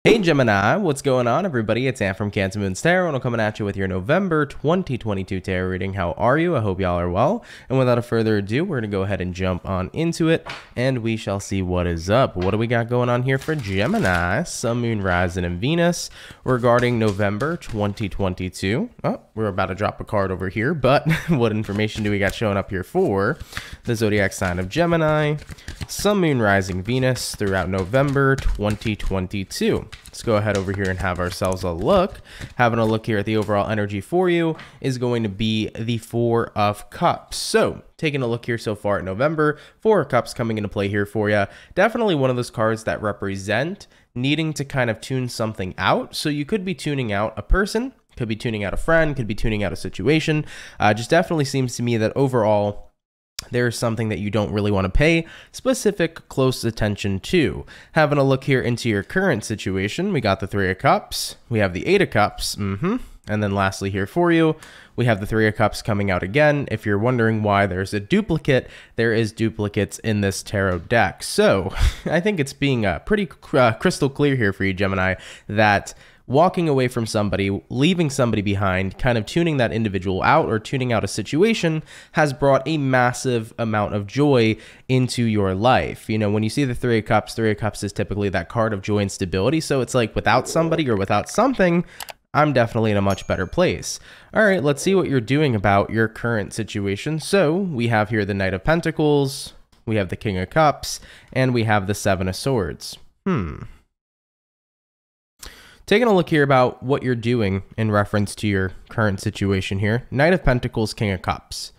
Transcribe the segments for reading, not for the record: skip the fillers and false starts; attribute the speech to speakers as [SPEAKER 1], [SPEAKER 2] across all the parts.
[SPEAKER 1] Hey Gemini, what's going on everybody? It's Ant from CancerMoonsTarot and I'm coming at you with your November 2022 tarot reading. How are you? I hope y'all are well. And without further ado, we're going to go ahead and jump on into it and we shall see what is up. What do we got going on here for Gemini, Sun, Moon, Rising, and Venus regarding November 2022? Oh, we're about to drop a card over here, but what information do we got showing up here for the zodiac sign of Gemini, Sun, Moon, Rising, Venus throughout November 2022? Let's go ahead over here and have ourselves a look. Having a look here at the overall energy for you is going to be the Four of Cups. So taking a look here so far at November, Four of Cups coming into play here for you. Definitely one of those cards that represent needing to kind of tune something out. So you could be tuning out a person, could be tuning out a friend, could be tuning out a situation. Just definitely seems to me that overall, there's something that you don't really want to pay specific close attention to. Having a look here into your current situation, we got the Three of Cups, we have the Eight of Cups, and then lastly here for you, we have the Three of Cups coming out again. If you're wondering why there's a duplicate, there is duplicates in this tarot deck. So I think it's being pretty crystal clear here for you, Gemini, that walking away from somebody, leaving somebody behind, kind of tuning that individual out or tuning out a situation has brought a massive amount of joy into your life. You know, when you see the Three of Cups is typically that card of joy and stability. So it's like without somebody or without something, I'm definitely in a much better place. All right, let's see what you're doing about your current situation. So we have here the Knight of Pentacles, we have the King of Cups, and we have the Seven of Swords. Taking a look here about what you're doing in reference to your current situation here. Knight of Pentacles, King of Cups.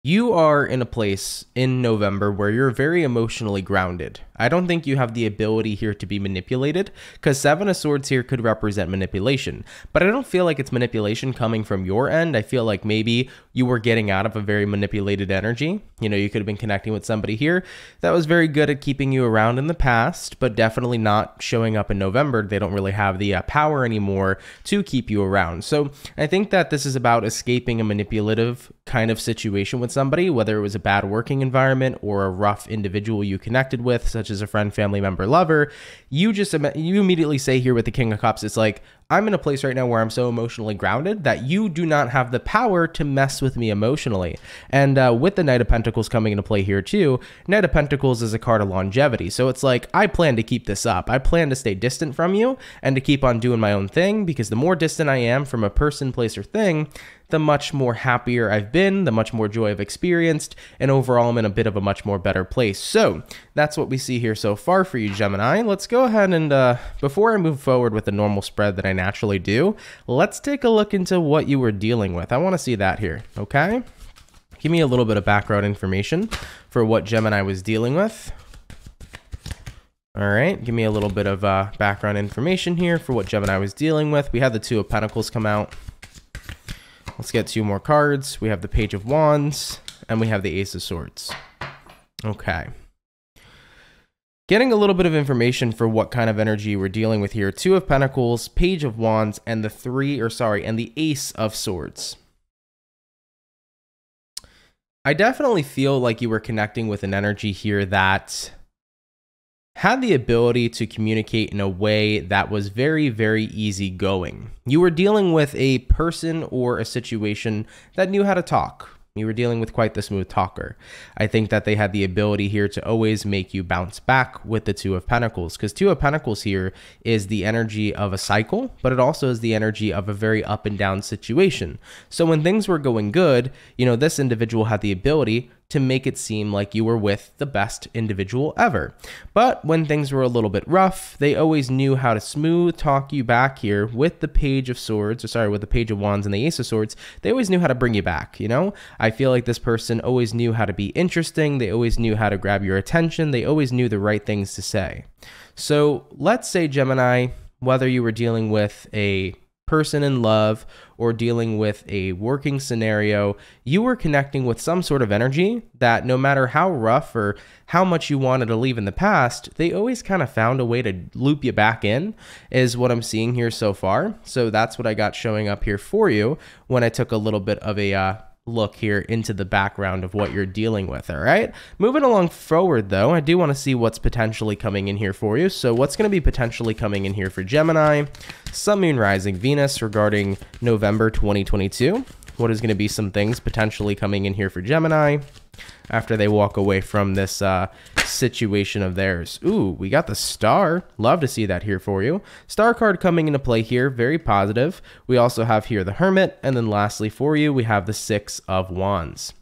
[SPEAKER 1] You are in a place in November where you're very emotionally grounded. I don't think you have the ability here to be manipulated because Seven of Swords here could represent manipulation, but I don't feel like it's manipulation coming from your end. I feel like maybe you were getting out of a very manipulated energy. You know, you could have been connecting with somebody here that was very good at keeping you around in the past, but definitely not showing up in November. They don't really have the power anymore to keep you around. So I think that this is about escaping a manipulative kind of situation with somebody, whether it was a bad working environment or a rough individual you connected with, such as a friend, family member, lover. You immediately say here with the King of Cups, it's like, I'm in a place right now where I'm so emotionally grounded that you do not have the power to mess with me emotionally. And with the Knight of Pentacles coming into play here too, Knight of Pentacles is a card of longevity. So it's like, I plan to keep this up. I plan to stay distant from you and to keep on doing my own thing, because the more distant I am from a person, place, or thing, the much more happier I've been, the much more joy I've experienced, and overall I'm in a bit of a much more better place. So that's what we see here so far for you, Gemini. Let's go ahead and, before I move forward with the normal spread that I naturally do, let's take a look into what you were dealing with. I want to see that here, okay? Give me a little bit of background information for what Gemini was dealing with. All right, give me a little bit of background information here for what Gemini was dealing with. We had the Two of Pentacles come out. Let's get two more cards. We have the Page of Wands and we have the Ace of Swords. Okay. Getting a little bit of information for what kind of energy we're dealing with here. Two of Pentacles, Page of Wands, and the Ace of Swords. I definitely feel like you were connecting with an energy here that had the ability to communicate in a way that was very, very easygoing. You were dealing with a person or a situation that knew how to talk. You were dealing with quite the smooth talker. I think that they had the ability here to always make you bounce back with the Two of Pentacles, because Two of Pentacles here is the energy of a cycle, but it also is the energy of a very up and down situation. So when things were going good, you know, this individual had the ability to make it seem like you were with the best individual ever. But when things were a little bit rough, they always knew how to smooth talk you back here with the Page of Swords, with the Page of Wands and the Ace of Swords. They always knew how to bring you back, you know? I feel like this person always knew how to be interesting. They always knew how to grab your attention. They always knew the right things to say. So let's say, Gemini, whether you were dealing with a person in love or dealing with a working scenario, you were connecting with some sort of energy that no matter how rough or how much you wanted to leave in the past, they always kind of found a way to loop you back in, is what I'm seeing here so far. So that's what I got showing up here for you when I took a little bit of a look here into the background of what you're dealing with, all right? Moving along forward, though, I do want to see what's potentially coming in here for you. So what's going to be potentially coming in here for Gemini, Sun, Moon, Rising, Venus regarding November 2022? What is going to be some things potentially coming in here for Gemini after they walk away from this situation of theirs? Ooh, we got the Star. Love to see that here for you. Star card coming into play here, very positive. We also have here the Hermit, and then lastly for you, we have the Six of Wands.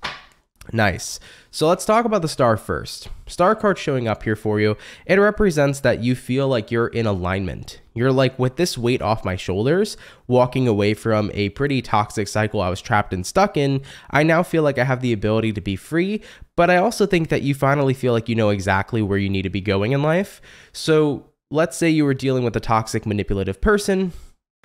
[SPEAKER 1] Nice. So let's talk about the Star first. Star card showing up here for you. It represents that you feel like you're in alignment. You're like, with this weight off my shoulders, walking away from a pretty toxic cycle I was trapped and stuck in, I now feel like I have the ability to be free, but I also think that you finally feel like you know exactly where you need to be going in life. So let's say you were dealing with a toxic, manipulative person,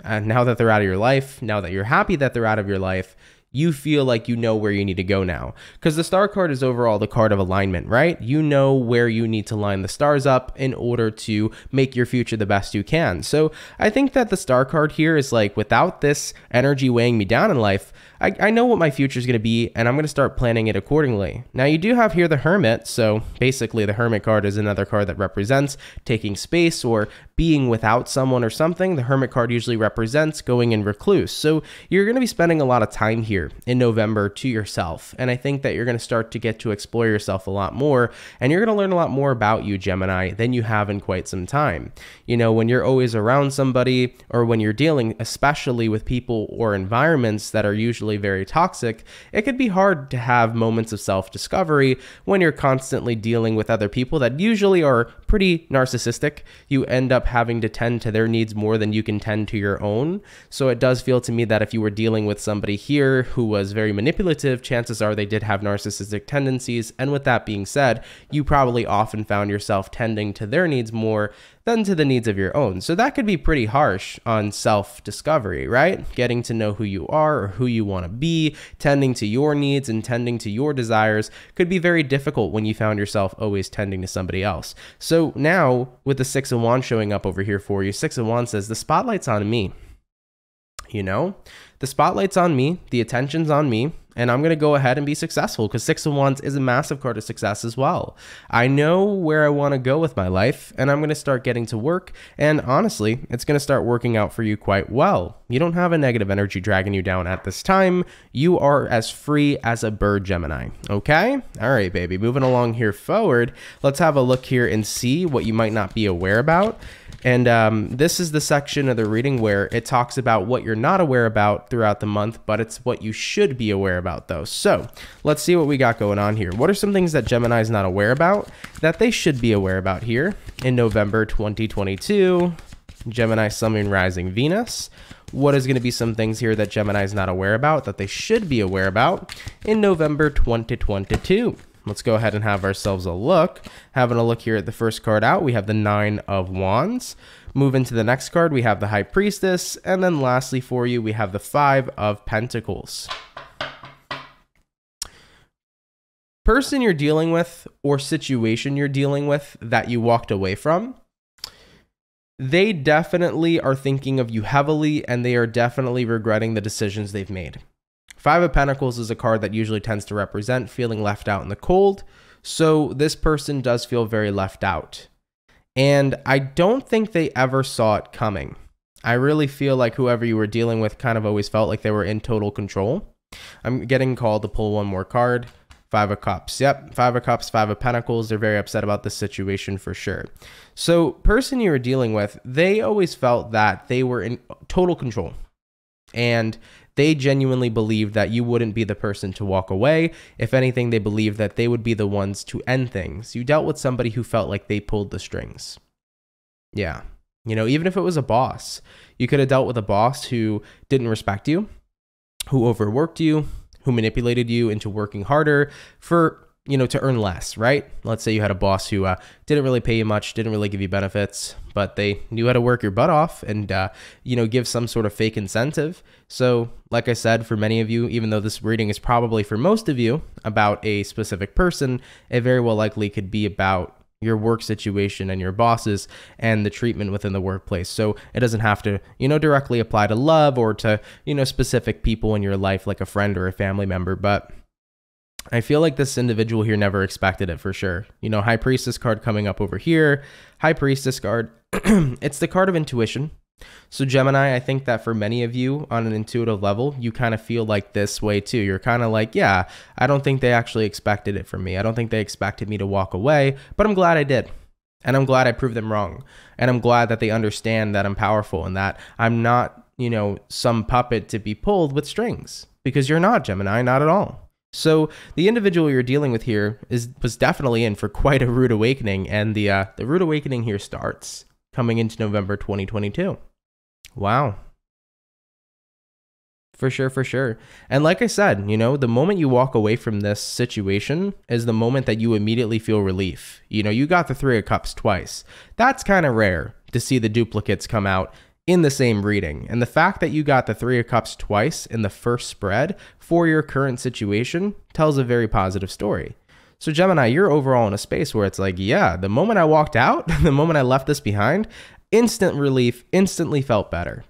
[SPEAKER 1] and now that they're out of your life, now that you're happy that they're out of your life, you feel like you know where you need to go now. Because the Star card is overall the card of alignment, right? You know where you need to line the stars up in order to make your future the best you can. So I think that the Star card here is like, without this energy weighing me down in life, I know what my future is going to be, and I'm going to start planning it accordingly. Now, you do have here the Hermit, so basically the Hermit card is another card that represents taking space or being without someone or something. The Hermit card usually represents going in recluse. So you're going to be spending a lot of time here in November to yourself, and I think that you're going to start to get to explore yourself a lot more, and you're going to learn a lot more about you, Gemini, than you have in quite some time. You know, when you're always around somebody, or when you're dealing especially with people or environments that are usually very toxic, it could be hard to have moments of self-discovery when you're constantly dealing with other people that usually are pretty narcissistic. You end up having to tend to their needs more than you can tend to your own. So it does feel to me that if you were dealing with somebody here who was very manipulative, chances are they did have narcissistic tendencies. And with that being said, you probably often found yourself tending to their needs more than to the needs of your own. So that could be pretty harsh on self-discovery, right? Getting to know who you are or who you want to be, tending to your needs and tending to your desires could be very difficult when you found yourself always tending to somebody else. So now with the Six of Wands showing up over here for you, Six of Wands says the spotlight's on me. You know, the spotlight's on me, the attention's on me, and I'm going to go ahead and be successful, because Six of Wands is a massive card of success as well. I know where I want to go with my life, and I'm going to start getting to work, and honestly, it's going to start working out for you quite well. You don't have a negative energy dragging you down at this time. You are as free as a bird, Gemini. Okay? All right, baby. Moving along here forward, let's have a look here and see what you might not be aware about. And this is the section of the reading where it talks about what you're not aware about throughout the month, but it's what you should be aware about, though. So let's see what we got going on here. What are some things that Gemini is not aware about that they should be aware about here in November 2022? Gemini, Sun, Moon, Rising, Venus. What is going to be some things here that Gemini is not aware about that they should be aware about in November 2022? Let's go ahead and have ourselves a look. Having a look here at the first card out, we have the Nine of Wands. Move into the next card, we have the High Priestess. And then lastly for you, we have the Five of Pentacles. Person you're dealing with or situation you're dealing with that you walked away from, they definitely are thinking of you heavily, and they are definitely regretting the decisions they've made. Five of Pentacles is a card that usually tends to represent feeling left out in the cold. So this person does feel very left out. And I don't think they ever saw it coming. I really feel like whoever you were dealing with kind of always felt like they were in total control. I'm getting called to pull one more card. Five of Cups. Yep, Five of Cups, Five of Pentacles. They're very upset about this situation for sure. So person you were dealing with, they always felt that they were in total control. And they genuinely believed that you wouldn't be the person to walk away. If anything, they believed that they would be the ones to end things. You dealt with somebody who felt like they pulled the strings. Yeah. You know, even if it was a boss, you could have dealt with a boss who didn't respect you, who overworked you, who manipulated you into working harder for, you know, to earn less, right? Let's say you had a boss who didn't really pay you much, didn't really give you benefits, but they knew how to work your butt off and, you know, give some sort of fake incentive. So like I said, for many of you, even though this reading is probably for most of you about a specific person, it very well likely could be about your work situation and your bosses and the treatment within the workplace. So it doesn't have to, directly apply to love or to, specific people in your life like a friend or a family member. But I feel like this individual here never expected it for sure. High Priestess card coming up over here. High Priestess card, it's the card of intuition. So Gemini, I think that for many of you on an intuitive level, you kind of feel like this way too. You're kind of like, yeah, I don't think they actually expected it from me. I don't think they expected me to walk away, but I'm glad I did. And I'm glad I proved them wrong. And I'm glad that they understand that I'm powerful and that I'm not, some puppet to be pulled with strings, because you're not, Gemini, not at all. So the individual you're dealing with here was definitely in for quite a rude awakening. And the rude awakening here starts coming into November 2022. Wow. For sure, for sure. And like I said, the moment you walk away from this situation is the moment that you immediately feel relief. You got the Three of Cups twice. That's kind of rare to see the duplicates come out in the same reading. And the fact that you got the Three of Cups twice in the first spread for your current situation tells a very positive story. So Gemini, you're overall in a space where it's like, yeah, the moment I walked out, the moment I left this behind, instant relief, instantly felt better.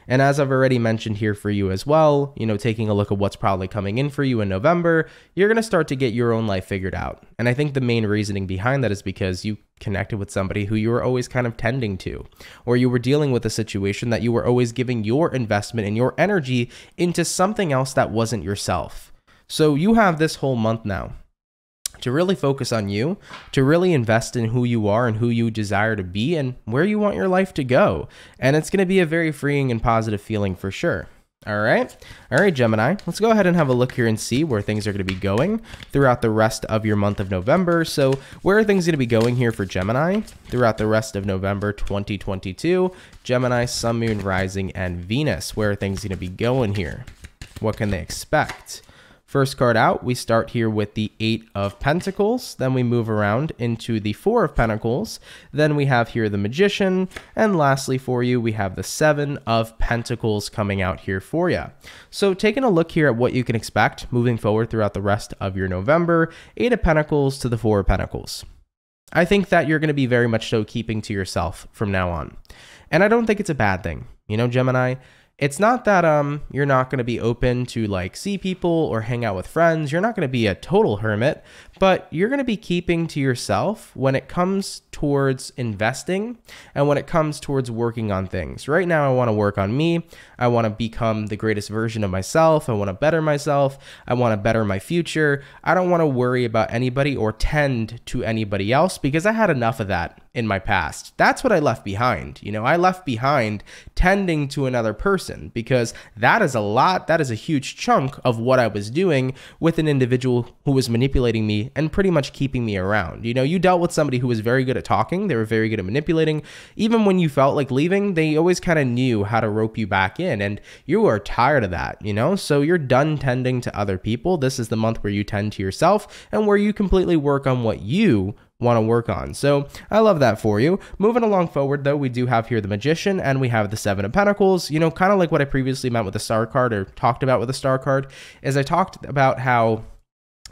[SPEAKER 1] And as I've already mentioned here for you as well, taking a look at what's probably coming in for you in November, you're going to start to get your own life figured out. And I think the main reasoning behind that is because you connected with somebody who you were always kind of tending to, or you were dealing with a situation that you were always giving your investment and your energy into something else that wasn't yourself. So you have this whole month now to really focus on you, to really invest in who you are and who you desire to be and where you want your life to go. And it's going to be a very freeing and positive feeling for sure. All right, Gemini, let's go ahead and have a look here and see where things are going to be going throughout the rest of your month of November. So where are things going to be going here for Gemini throughout the rest of November 2022? Gemini, Sun, Moon, Rising, and Venus. Where are things going to be going here? What can they expect? First card out, we start here with the Eight of Pentacles, then we move around into the Four of Pentacles, then we have here the Magician, and lastly for you, we have the Seven of Pentacles coming out here for you. So taking a look here at what you can expect moving forward throughout the rest of your November, Eight of Pentacles to the Four of Pentacles. I think that you're going to be very much so keeping to yourself from now on. And I don't think it's a bad thing. Gemini, it's not that you're not going to be open to like see people or hang out with friends. You're not going to be a total hermit, but you're going to be keeping to yourself when it comes towards investing and when it comes towards working on things. Right now, I want to work on me. I want to become the greatest version of myself. I want to better myself. I want to better my future. I don't want to worry about anybody or tend to anybody else because I had enough of that in my past. That's what I left behind. I left behind tending to another person because that is a lot. That is a huge chunk of what I was doing with an individual who was manipulating me and pretty much keeping me around. You dealt with somebody who was very good at talking. They were very good at manipulating. Even when you felt like leaving, they always kind of knew how to rope you back in, and you are tired of that, so you're done tending to other people. This is the month where you tend to yourself and where you completely work on what you want to work on. So I love that for you. Moving along forward though, we do have here the Magician and we have the Seven of Pentacles. Kind of like what I previously meant with the Star card, or talked about with the Star card, is I talked about how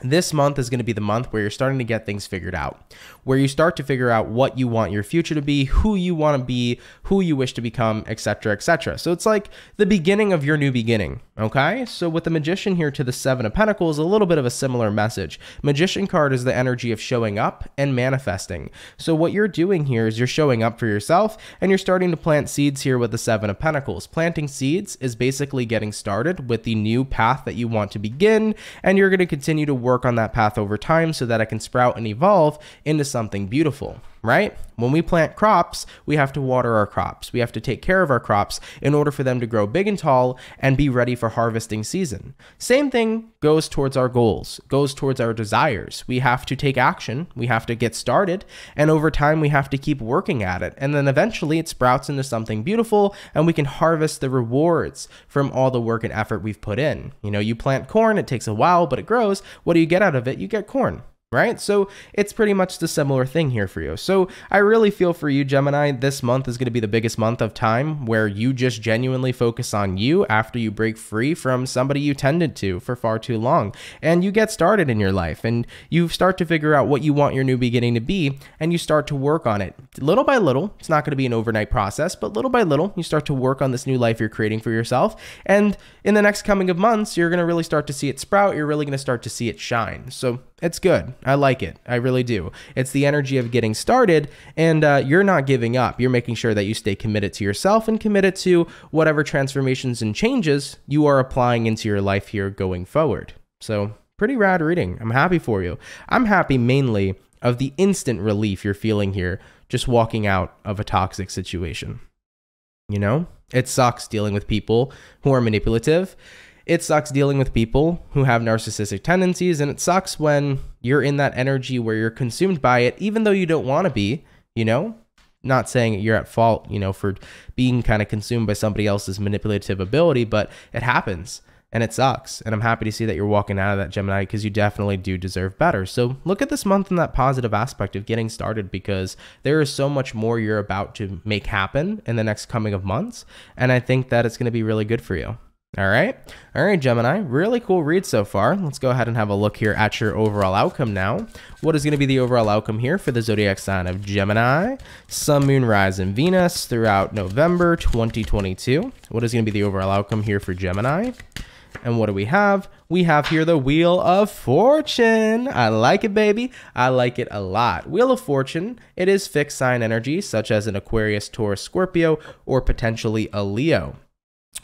[SPEAKER 1] this month is going to be the month where you're starting to get things figured out, where you start to figure out what you want your future to be, who you want to be, who you wish to become, etc., etc. So it's like the beginning of your new beginning, okay? So with the Magician here to the Seven of Pentacles, a little bit of a similar message. Magician card is the energy of showing up and manifesting. So what you're doing here is you're showing up for yourself and you're starting to plant seeds here with the Seven of Pentacles. Planting seeds is basically getting started with the new path that you want to begin, and you're going to continue to work on that path over time so that it can sprout and evolve into something beautiful, right? When we plant crops, we have to water our crops. We have to take care of our crops in order for them to grow big and tall and be ready for harvesting season. Same thing goes towards our goals, goes towards our desires. We have to take action. We have to get started. And over time, we have to keep working at it. And then eventually it sprouts into something beautiful and we can harvest the rewards from all the work and effort we've put in. You plant corn, it takes a while, but it grows. What do you get out of it? You get corn. right? So it's pretty much the similar thing here for you. So I really feel for you, Gemini, this month is going to be the biggest month of time where you just genuinely focus on you after you break free from somebody you tended to for far too long. And you get started in your life and you start to figure out what you want your new beginning to be, and you start to work on it little by little. It's not going to be an overnight process, but little by little, you start to work on this new life you're creating for yourself. And in the next coming of months, you're going to really start to see it sprout. You're really going to start to see it shine. So it's good. I like it. I really do. It's the energy of getting started, and you're not giving up. You're making sure that you stay committed to yourself and committed to whatever transformations and changes you are applying into your life here going forward. So pretty rad reading. I'm happy for you. I'm happy mainly of the instant relief you're feeling here just walking out of a toxic situation. You know, it sucks dealing with people who are manipulative. It sucks dealing with people who have narcissistic tendencies, and it sucks when you're in that energy where you're consumed by it, even though you don't want to be, you know? Not saying you're at fault, you know, for being kind of consumed by somebody else's manipulative ability, but it happens and it sucks. And I'm happy to see that you're walking out of that, Gemini, because you definitely do deserve better. So look at this month in that positive aspect of getting started, because there is so much more you're about to make happen in the next coming of months. And I think that it's going to be really good for you. All right, Gemini, really cool read so far. Let's go ahead and have a look here at your overall outcome now. What is going to be the overall outcome here for the zodiac sign of Gemini, Sun, Moon, Rise, and Venus throughout November 2022? What is going to be the overall outcome here for Gemini? And what do we have? We have here the Wheel of Fortune. I like it, baby. I like it a lot. Wheel of Fortune, it is fixed sign energy, such as an Aquarius, Taurus, Scorpio, or potentially a Leo.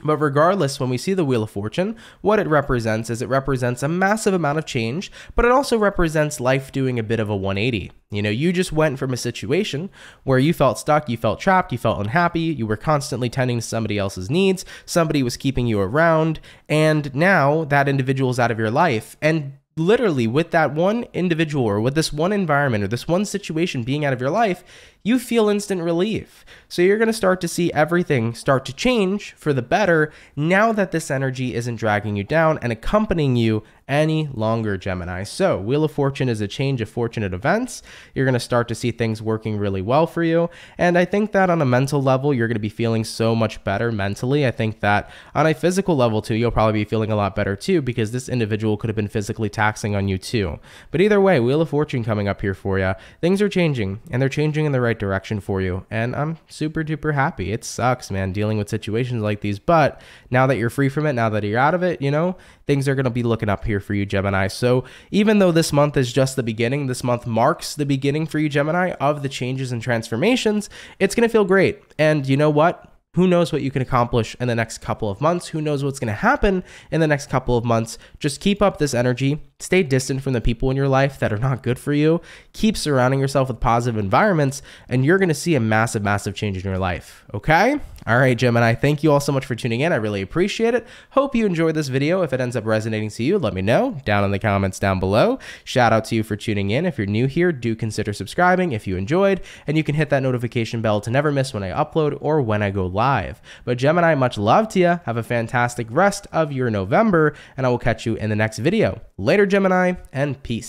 [SPEAKER 1] But regardless, when we see the Wheel of Fortune, what it represents is it represents a massive amount of change, but it also represents life doing a bit of a 180. You know, you just went from a situation where you felt stuck, you felt trapped, you felt unhappy, you were constantly tending to somebody else's needs, somebody was keeping you around, and now that individual is out of your life. And literally with that one individual or with this one environment or this one situation being out of your life, you feel instant relief. So you're going to start to see everything start to change for the better now that this energy isn't dragging you down and accompanying you any longer, Gemini. So Wheel of Fortune is a change of fortunate events. You're going to start to see things working really well for you. And I think that on a mental level, you're going to be feeling so much better mentally. I think that on a physical level too, you'll probably be feeling a lot better too, because this individual could have been physically taxing on you too. But either way, Wheel of Fortune coming up here for you. Things are changing, and they're changing in the right direction for you. And I'm super duper happy. It sucks, man, dealing with situations like these. But now that you're free from it, now that you're out of it, you know, things are going to be looking up here for you, Gemini. So even though this month is just the beginning, this month marks the beginning for you, Gemini, of the changes and transformations, it's going to feel great. And you know what? Who knows what you can accomplish in the next couple of months? Who knows what's going to happen in the next couple of months? Just keep up this energy. Stay distant from the people in your life that are not good for you. Keep surrounding yourself with positive environments, and you're going to see a massive, massive change in your life. Okay? All right, Gemini, thank you all so much for tuning in. I really appreciate it. Hope you enjoyed this video. If it ends up resonating to you, let me know down in the comments down below. Shout out to you for tuning in. If you're new here, do consider subscribing if you enjoyed, and you can hit that notification bell to never miss when I upload or when I go live. But Gemini, much love to you. Have a fantastic rest of your November, and I will catch you in the next video. Later, Gemini, and peace.